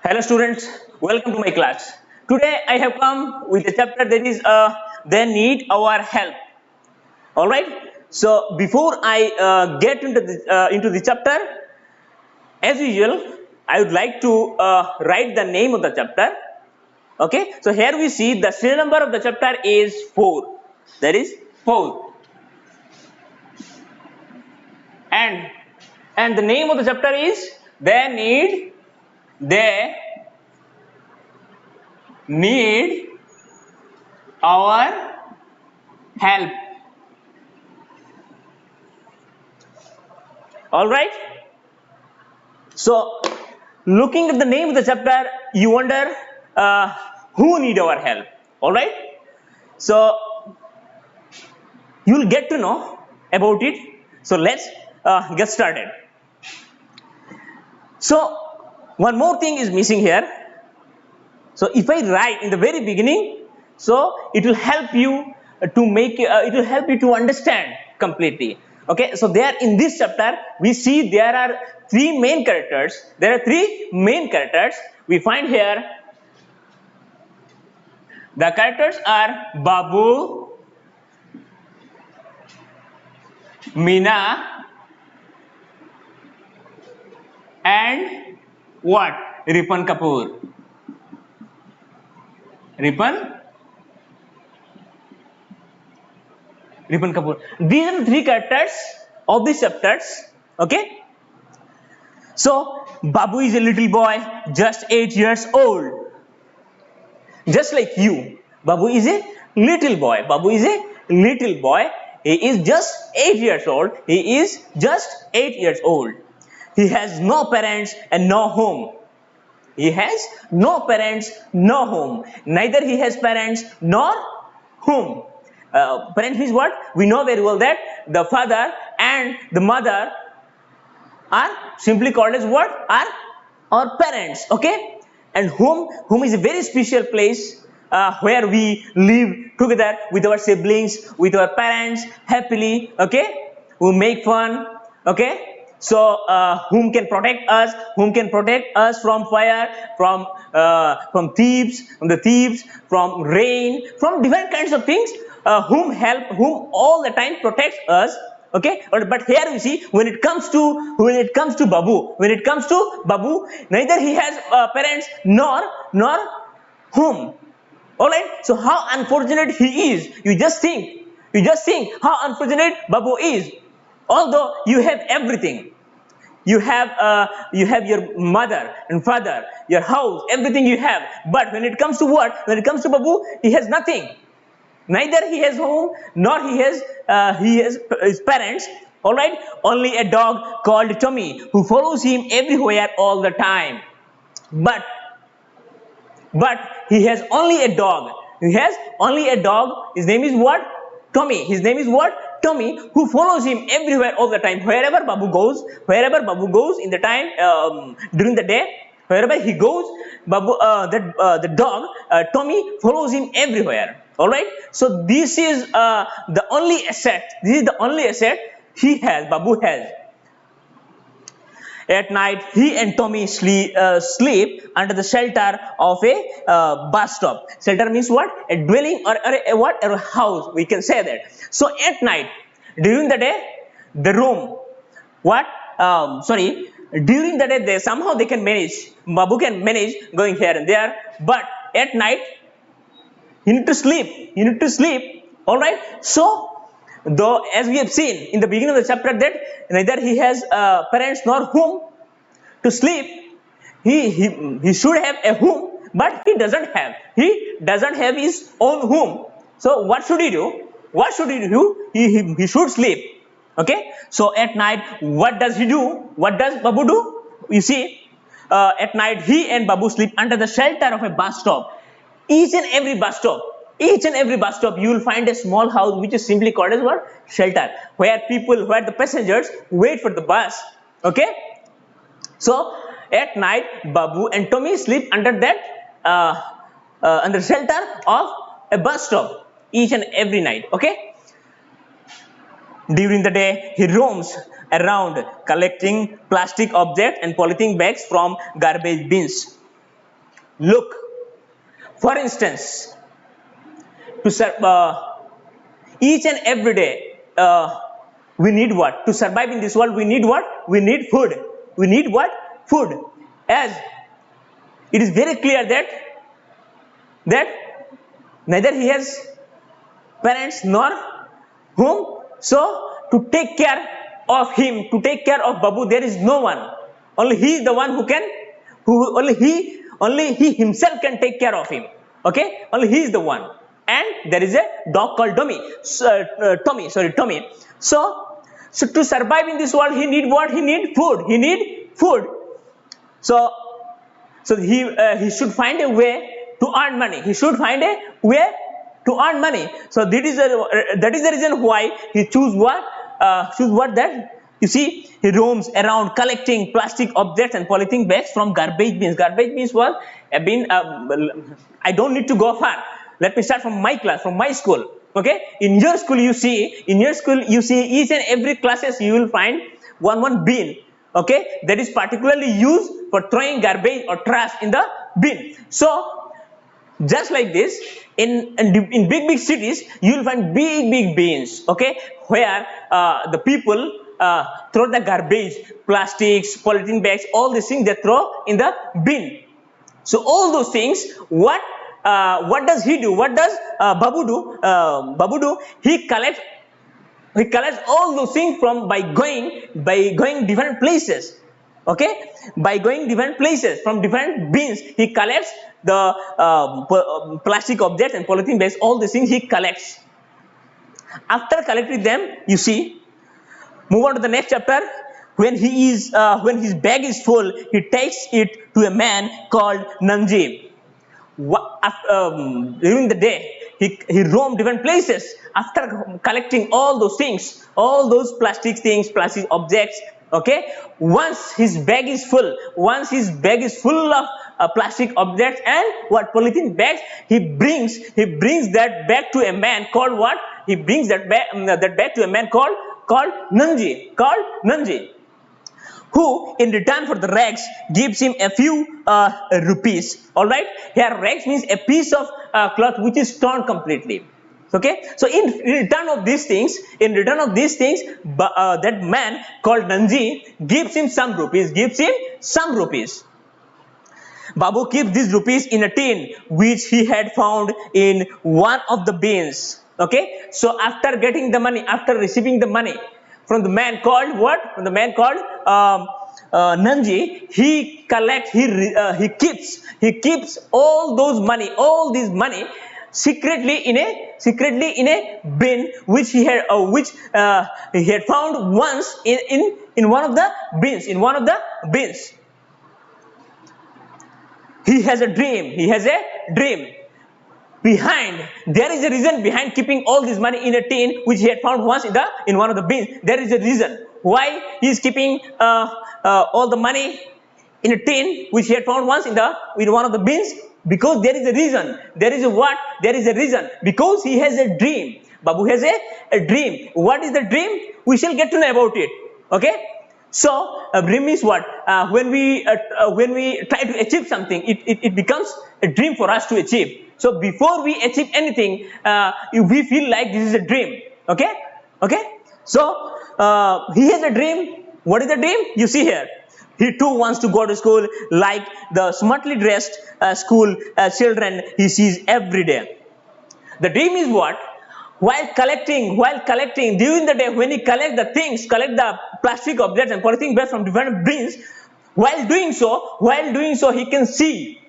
Hello students, welcome to my class. Today I have come with a chapter that is they need our help. Alright, so before I get into the chapter, as usual, I would like to write the name of the chapter. Okay, so here we see the serial number of the chapter is 4. That is 4. And the name of the chapter is they need our help. All right, so looking at the name of the chapter, you wonder who need our help. All right, so you'll get to know about it. So let's get started. So one more thing is missing here. So if I write in the very beginning, so it will help you to make it will help you to understand completely. Okay, so there in this chapter we see there are three main characters. There are three main characters we find here. The characters are Babu, Meena, and what? Ripan Kapoor. Ripan Kapoor. These are the three characters of these chapters. Okay. So Babu is a little boy, just 8 years old. Just like you, Babu is a little boy. Babu is a little boy. He is just 8 years old. He is just 8 years old. He has no parents and no home. He has no parents, no home. Neither he has parents nor home. Parents means what? We know very well that the father and the mother are simply called as what? Are our parents. Okay? And home is a very special place where we live together with our siblings, with our parents, happily. Okay? We make fun. Okay? So whom can protect us? Whom can protect us from fire, from thieves, from rain, from different kinds of things. Whom all the time protects us. Okay, but here we see when it comes to Babu, neither he has parents nor whom. All right. So how unfortunate he is. You just think how unfortunate Babu is. Although you have everything. You have your mother and father, your house, everything you have. But when it comes to what? When it comes to Babu, he has nothing. Neither he has home, nor he has his parents. All right. Only a dog called Tommy who follows him everywhere all the time. But he has only a dog. He has only a dog. His name is what? Tommy. His name is what? Tommy, who follows him everywhere all the time. Wherever Babu goes in the time during the day, wherever he goes, the dog Tommy follows him everywhere. All right. So this is the only asset. This is the only asset Babu has. At night, he and Tommy sleep under the shelter of a bus stop. Shelter means what? A dwelling or a house. We can say that. So at night, during the day, the room. What? During the day, they can manage. Babu can manage going here and there. But at night, you need to sleep. All right. So though, as we have seen in the beginning of the chapter, that neither he has parents nor home to sleep. He should have a home, but he doesn't have. He doesn't have his own home. So what should he do? He should sleep. Okay. So at night, what does he do? What does Babu do? You see, at night he and Babu sleep under the shelter of a bus stop. Each and every bus stop, you will find a small house which is simply called as what? Shelter, where the passengers wait for the bus. Okay. So at night, Babu and Tommy sleep under that under shelter of a bus stop each and every night. Okay. During the day, he roams around collecting plastic objects and polythene bags from garbage bins. Look, for instance, to each and every day, we need what? To survive in this world, we need what? We need food. We need what? Food. As it is very clear that neither he has parents nor whom. So to take care of him, to take care of Babu, there is no one. Only he is the one only he himself can take care of him. Okay, only he is the one. And there is a dog called Tommy. Tommy. So to survive in this world, he need what? He need food. He need food. So he should find a way to earn money. He should find a way to earn money. So that is the reason why he choose what? That you see, he roams around collecting plastic objects and polythene bags from garbage bins. Garbage bins was a bin. I don't need to go far. Let me start from my class, from my school. Okay, in your school you see each and every classes you will find one bin. Okay, that is particularly used for throwing garbage or trash in the bin. So just like this, in big cities you will find big bins. Okay, where the people throw the garbage, plastics, polythene bags, all these things they throw in the bin. So all those things, what does he do? What does Babu do? Babu do? He collects all those things by going different places. Okay, by going different places from different bins, he collects the plastic objects and polythene bags. All these things he collects. After collecting them, you see, move on to the next chapter. When his bag is full, he takes it to a man called Nanji. During the day, he roamed different places. After collecting all those things, all those plastic things, plastic objects. Okay, once his bag is full of plastic objects and polythene bags, he brings that bag to a man called what? He brings that bag to a man called Nanji, who in return for the rags gives him a few rupees. All right, here rags means a piece of cloth which is torn completely. Okay, so in return of these things, that man called Nanji gives him some rupees. Babu keeps these rupees in a tin which he had found in one of the bins. Okay, so after getting the money, after receiving the money from the man called what? From the man called Nanji, he keeps all this money secretly in a bin which he had found once in one of the bins. He has a dream. There is a reason behind keeping all this money in a tin which he had found once in one of the bins. There is a reason why he is keeping all the money in a tin which he had found once in one of the bins. Because there is a reason. There is a reason. Because he has a dream. Babu has a dream. What is the dream? We shall get to know about it. Okay. So a dream is what? When we try to achieve something, it becomes a dream for us to achieve. So before we achieve anything, we feel like this is a dream. Okay. So he has a dream. What is the dream? You see here. He too wants to go to school like the smartly dressed school children he sees every day. The dream is what? While collecting during the day, when he collect the plastic objects and polythene bags from different bins, while doing so, he can see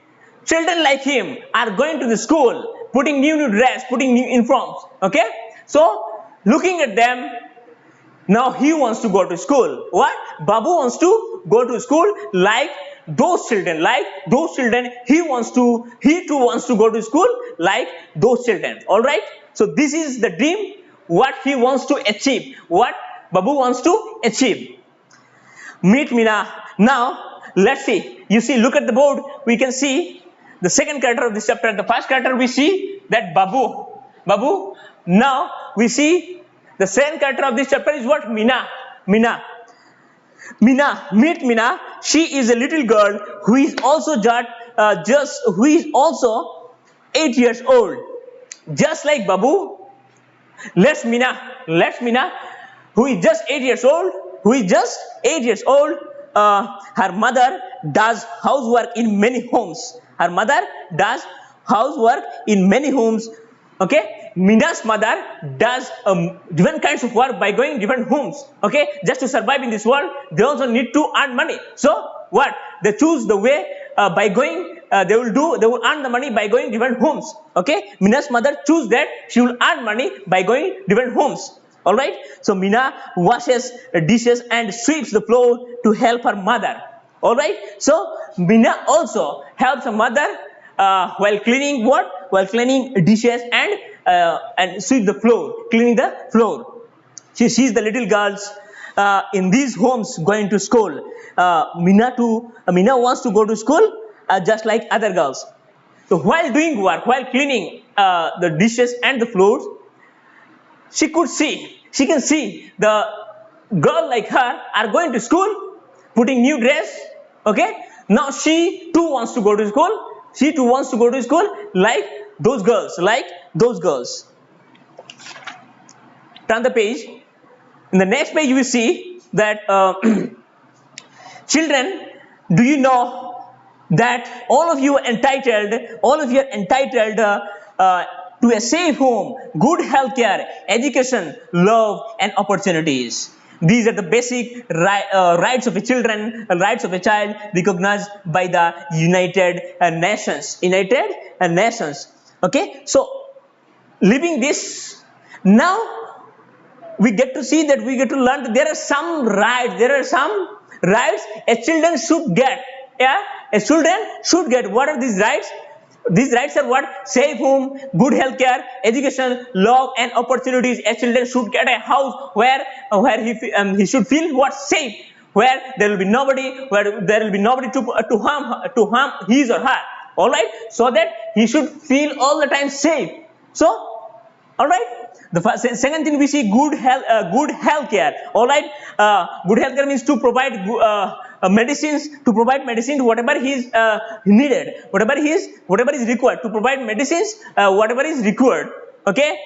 children like him are going to the school, putting new dress, putting new uniforms. Okay, so looking at them, now he wants to go to school. What? Babu wants to go to school like those children. He too wants to go to school like those children. All right. So this is the dream. What he wants to achieve. What Babu wants to achieve. Meet Mina. Now let's see. You see, look at the board. We can see the second character of this chapter. The first character we see that Babu. Now we see the second character of this chapter is what? Mina. Meet Mina. She is a little girl who is also who is also 8 years old. Just like Babu, let's Mina, who is just 8 years old, her mother does housework in many homes. Her mother does housework in many homes. Okay, Mina's mother does different kinds of work by going different homes. Okay, just to survive in this world, they also need to earn money. So what they choose the way by going, they will earn the money by going different homes. Okay, Mina's mother choose that she will earn money by going different homes. All right, so Mina washes dishes and sweeps the floor to help her mother. All right, so Mina also helps her mother while cleaning what? While cleaning dishes and sweep the floor, cleaning the floor. She sees the little girls in these homes going to school. Mina wants to go to school just like other girls. So while doing work, while cleaning the dishes and the floors, she can see the girl like her are going to school, putting new dress. Okay, now she too wants to go to school. She too wants to go to school like those girls. Turn the page. In the next page, you will see that children, do you know that all of you are entitled to a safe home, good health care, education, love, and opportunities. These are the basic rights of a child recognized by the United Nations. Okay, so living this, now we get to see that we get to learn that there are some rights a children should get. Yeah, a children should get. What are these rights? These rights are what? Safe home, good health care, education, love, and opportunities. A children should get a house where he should feel what? Safe, where there will be nobody to harm his or her. All right, so that he should feel all the time safe. So, all right. The second thing we see, good health care. All right, good health care means to provide medicines, to whatever he is needed, whatever is required, to provide medicines, whatever is required. Okay.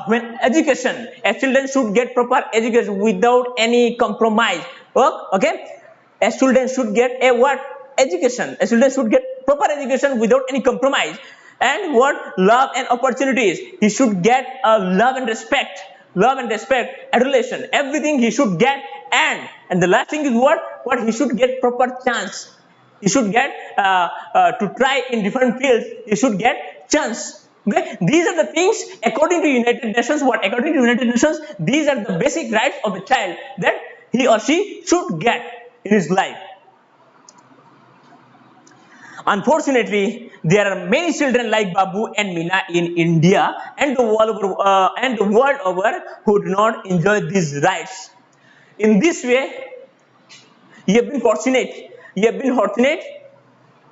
When education, a children should get proper education without any compromise. Okay, a student should get a what? Education. A student should get proper education without any compromise. And what? Love and opportunities. He should get love and respect, adulation, everything he should get. And the last thing is what? He should get proper chance. He should get to try in different fields. He should get chance. Okay, these are the things according to United Nations. According to United Nations, these are the basic rights of a child that he or she should get in his life. Unfortunately, there are many children like Babu and Mina in India and the world over who do not enjoy these rights. In this way, you have been fortunate.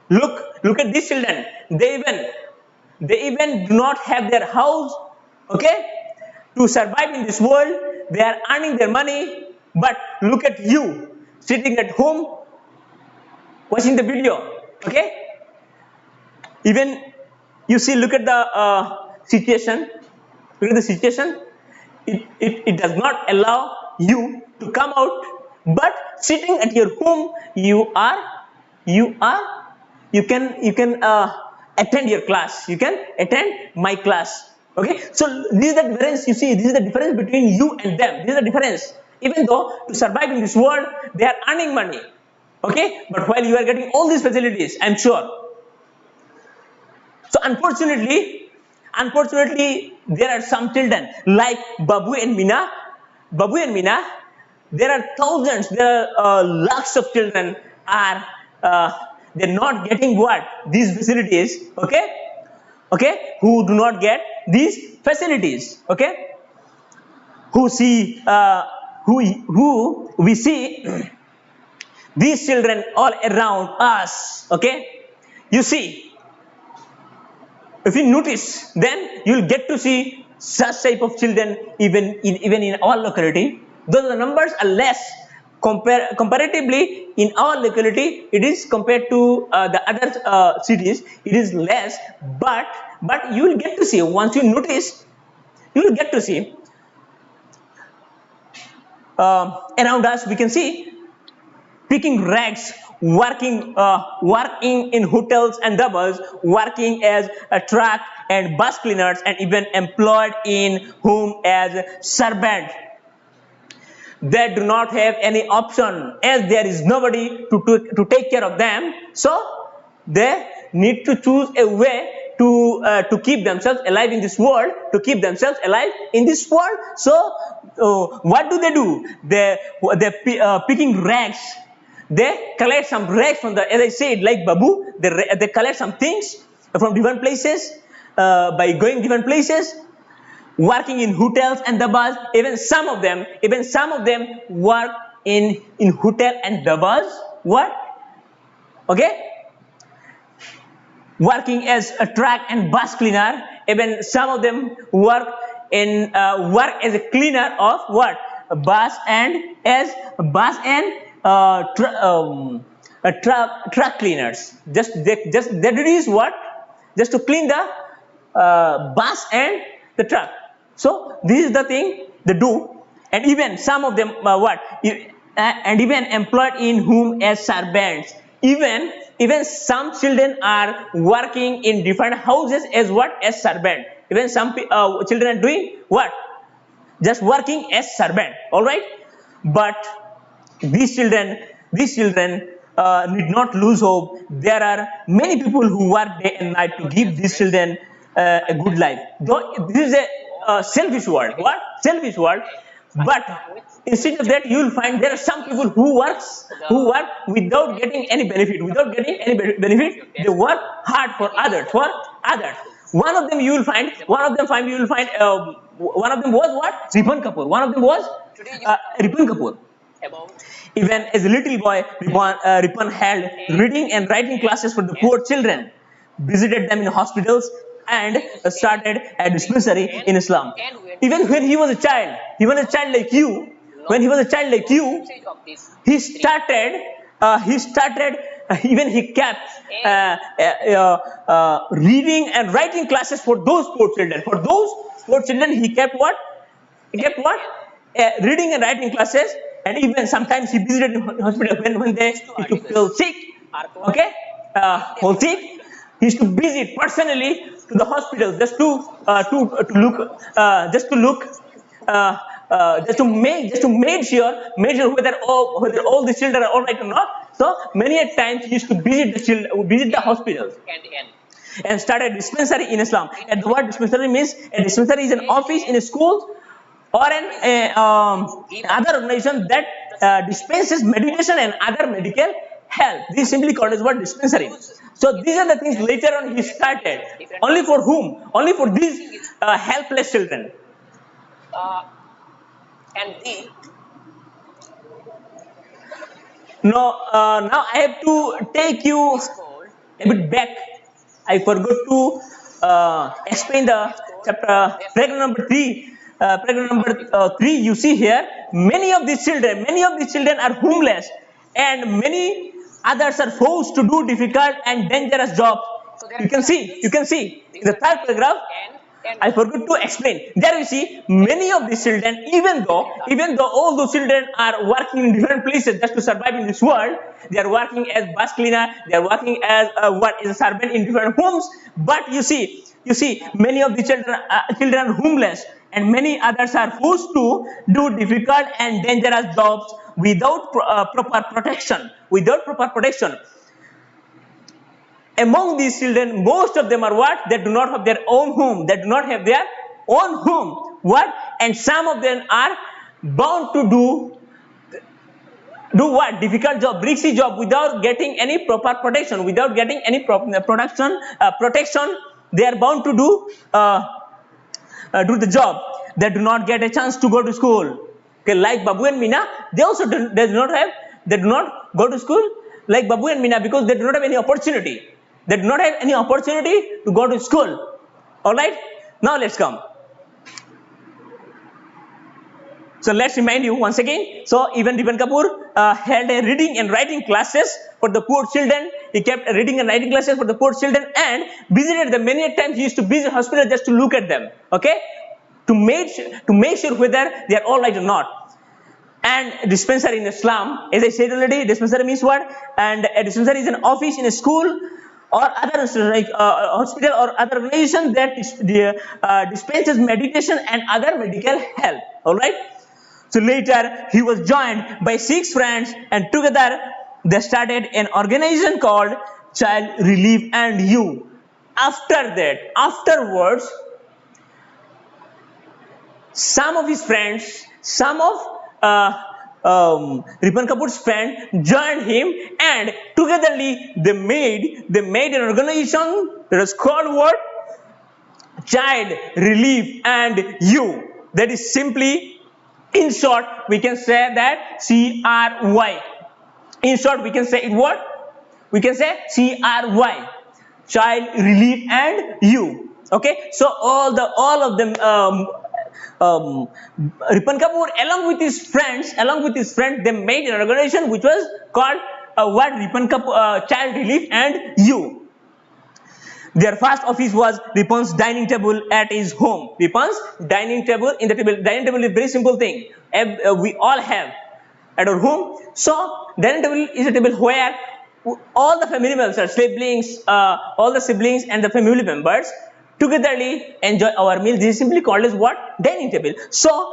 Look at these children. They even do not have their house. Okay, to survive in this world, they are earning their money. But look at you sitting at home watching the video. Okay. Even you see, look at the situation. It does not allow you to come out, but sitting at your home, you can attend your class. You can attend my class. Okay. So this is the difference. You see, this is the difference between you and them. This is the difference. Even though to survive in this world, they are earning money. Okay. But while you are getting all these facilities, I'm sure. So unfortunately, there are some children like Babu and Mina. There are thousands, there are lakhs of children are they're not getting what? These facilities. Okay, who do not get these facilities. Okay, who we see these children all around us. Okay, you see. If you notice, then you will get to see such type of children even in our locality. Though the numbers are less comparatively in our locality, it is compared to the other cities, it is less. But you will get to see, once you notice, you will get to see around us. We can see picking rags, working in hotels and doubles, working as a truck and bus cleaners, and even employed in home as servant. They do not have any option, as there is nobody to take care of them. So they need to choose a way to keep themselves alive in this world, to keep themselves alive in this world. So what do? They picking rags. They collect some rags from the, as I said, like babu. They collect some things from different places by going different places, working in hotels and dabas. Even some of them work in hotel and dabas. What? Okay, working as a truck and bus cleaner. Even some of them work as a cleaner of what? Bus and truck cleaners. Their duty is what? Just to clean the bus and the truck. So this is the thing they do. And even some of them and even employed in whom as servants. Even some children are working in different houses as what? As servant. Even some children are doing what? Just working as servant. All right. But these children need not lose hope. There are many people who work day and night to give these children a good life. Though this is a selfish world. What? Selfish world. But instead of that, you will find there are some people who work without getting any benefit. They work hard for others. One of them was what? Ripan Kapoor. One of them was Ripan Kapoor. Even as a little boy, Ripan held reading and writing classes for the poor children, visited them in hospitals, and started a dispensary in Islam. Even when he was a child, like you, he started. Even he kept reading and writing classes for those poor children. He kept what? Reading and writing classes, and even sometimes he visited in hospital when they used to feel sick. Okay, fall sick. He used to visit personally to the hospitals just to make sure whether all the children are all right or not. So many a times he used to visit the hospitals and started dispensary in Islam. And the word dispensary means, a dispensary is an office in a school or an other organization that dispenses medication and other medical help. This is simply called as what? Dispensary. So these are the things later on he started. Only for whom? Only for these helpless children. Now I have to take you a bit back. I forgot to explain the chapter, paragraph number 3. Paragraph number 3, you see here, many of these children are homeless, and many others are forced to do difficult and dangerous jobs. You can see the third paragraph. I forgot to explain. There you see many of these children, even though all those children are working in different places just to survive in this world, they are working as bus cleaner, they are working as a servant in different homes. But you see, many of the children are homeless, and many others are forced to do difficult and dangerous jobs without proper protection. Among these children, most of them are what? They do not have their own home. What? And some of them are bound to do what? Difficult job, risky job, without getting any proper protection. Protection, they are bound to do the job. They do not get a chance to go to school. Okay, like Babu and Meena, they do not go to school like Babu and Meena, because they do not have any opportunity. They do not have any opportunity to go to school. All right. Now let's come. So let's remind you once again. So even Ripan Kapoor held a reading and writing classes for the poor children. He kept reading and writing classes for the poor children and visited them many times. He used to visit hospital just to look at them. Okay, to make sure whether they are all right or not. And dispensary in Islam, as I said already, dispensary means what? And a dispensary is an office in a school or other like hospital or other organization that dispenses medication and other medical help. All right. So later he was joined by 6 friends, and together they started an organization called Child Relief and You. Afterwards, some of his friends, some of Ripan Kapoor's friend joined him, and togetherly they made an organization that is called what? Child Relief and You. That is simply, in short, we can say that CRY. In short, we can say it what? We can say CRY. Child Relief and You. Okay, so all of them. Ripan Kapoor, along with his friends, they made an organization which was called what? Ripan Kapoor Child Relief and You. Their first office was Ripan's dining table at his home. Ripan's dining table. In the dining table is a very simple thing. We all have at our home. So dining table is a table where all the family members, all the siblings and the family members togetherly enjoy our meal. This is simply called as what? Dining table. So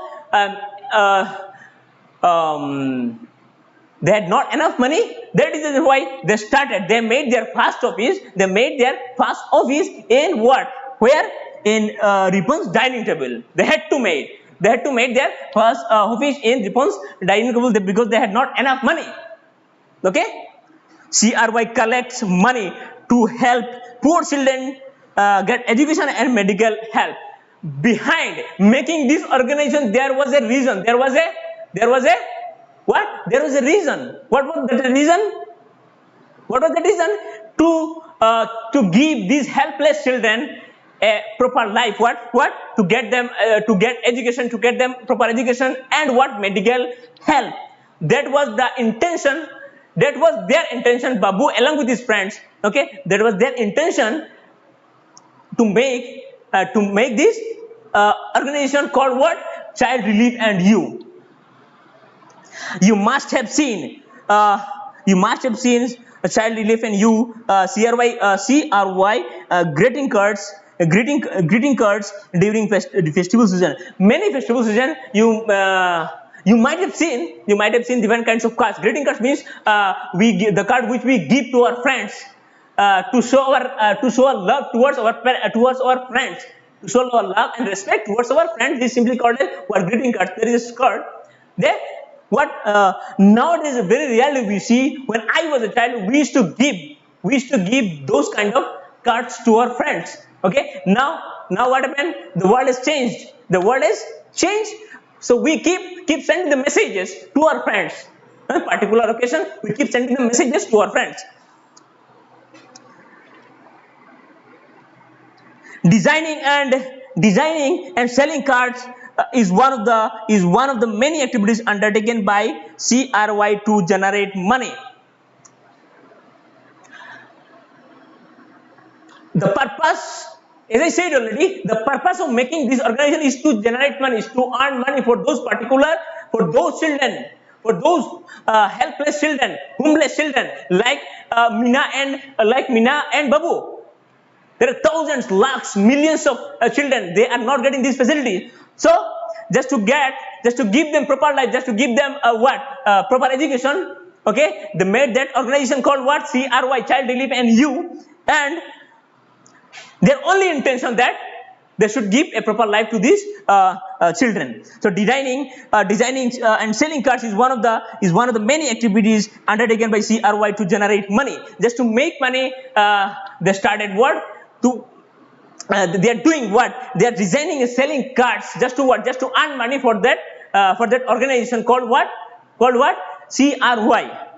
they had not enough money. That is why they started. They made their first office. In what? Where? In Ripan's dining table. They had to make their first office in Ripan's dining table because they had not enough money. Okay. CRY collects money to help poor children get education and medical help. Behind making this organization, there was a reason. There was a what? There was a reason. What was the reason? What was the reason? To give these helpless children a proper life. What? To get them to get education, to get them proper education and what? Medical help. That was the intention. That was their intention. Babu, along with his friends, okay, that was their intention to make this organization called what? Child Relief and You. You must have seen a Child Relief and You CRY greeting cards during festival season. Many festival season you might have seen different kinds of cards. Greeting cards means we give the card which we give to our friends to show our love towards our friends, to show our love and respect towards our friends. This is simply called as what? Greeting cards. There is a card there. What nowadays very rarely we see. When I was a child, we used to give those kind of cards to our friends. Okay, now what happened? The world has changed. So we keep sending the messages to our friends. On a particular occasion, we keep sending the messages to our friends. Designing and selling cards is one of the many activities undertaken by CRY to generate money. The purpose, as I said already, the purpose of making this organization is to generate money, is to earn money for those children, for those helpless children, homeless children like Mina and Babu. There are thousands, lakhs, millions of children. They are not getting these facilities. So just to give them proper life, just to give them proper education. Okay, they made that organization called what? CRY, Child Relief and You, and their only intention that they should give a proper life to these children. So designing and selling cards is one of the many activities undertaken by CRY to generate money. Just to make money, they started what? They are doing what? They are designing and selling cards just to what? Just to earn money for that organization called what? CRY.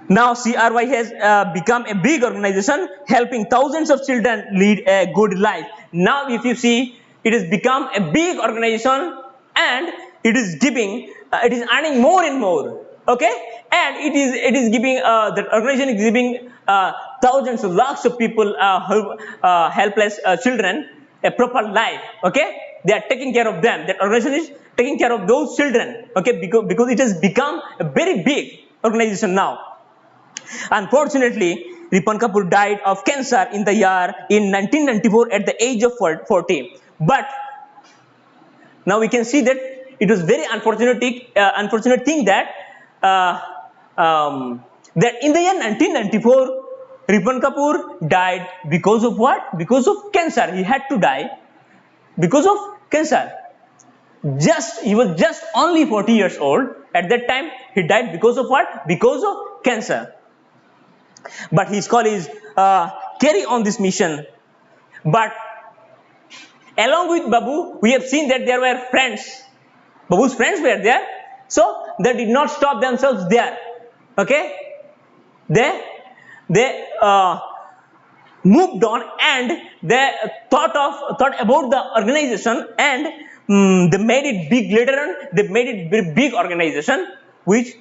Now CRY has become a big organization helping thousands of children lead a good life. Now if you see, it has become a big organization and it is giving, it is earning more and more. Okay, and it is giving, the organization is giving thousands of lakhs of people, helpless children, a proper life. Okay, they are taking care of them. That organization is taking care of those children. Okay, because it has become a very big organization now. Unfortunately, Ripan Kapoor died of cancer in the year in 1994 at the age of 40. But now we can see that it was very unfortunate thing that, uh, that in the year 1994, Ripan Kapoor died because of what? Because of cancer. He had to die because of cancer. He was just only 40 years old. At that time, he died because of what? Because of cancer. But his colleagues carry on this mission. But along with Babu, we have seen that there were friends. Babu's friends were there, so they did not stop themselves there. Okay, they moved on, and they thought about the organization, and they made it big later on. They made it very big organization, which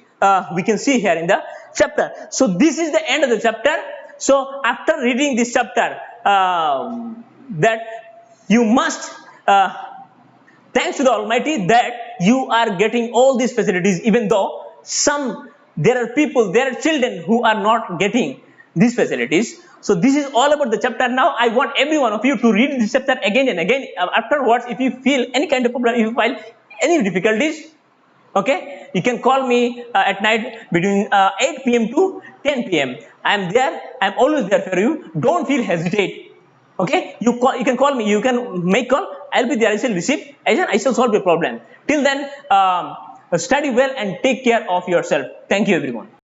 we can see here in the chapter. So this is the end of the chapter. So after reading this chapter, that you must thanks to the Almighty that you are getting all these facilities, even though there are children who are not getting these facilities. So this is all about the chapter. Now I want every one of you to read this chapter again and again. Afterwards, if you feel any kind of problem, if you feel any difficulties, okay, you can call me at night between 8 p.m. to 10 p.m. I am there. I am always there for you. Don't feel hesitate. Okay, you can call me. You can make call. I'll be there. I shall receive. I shall solve your problem. Till then, study well and take care of yourself. Thank you, everyone.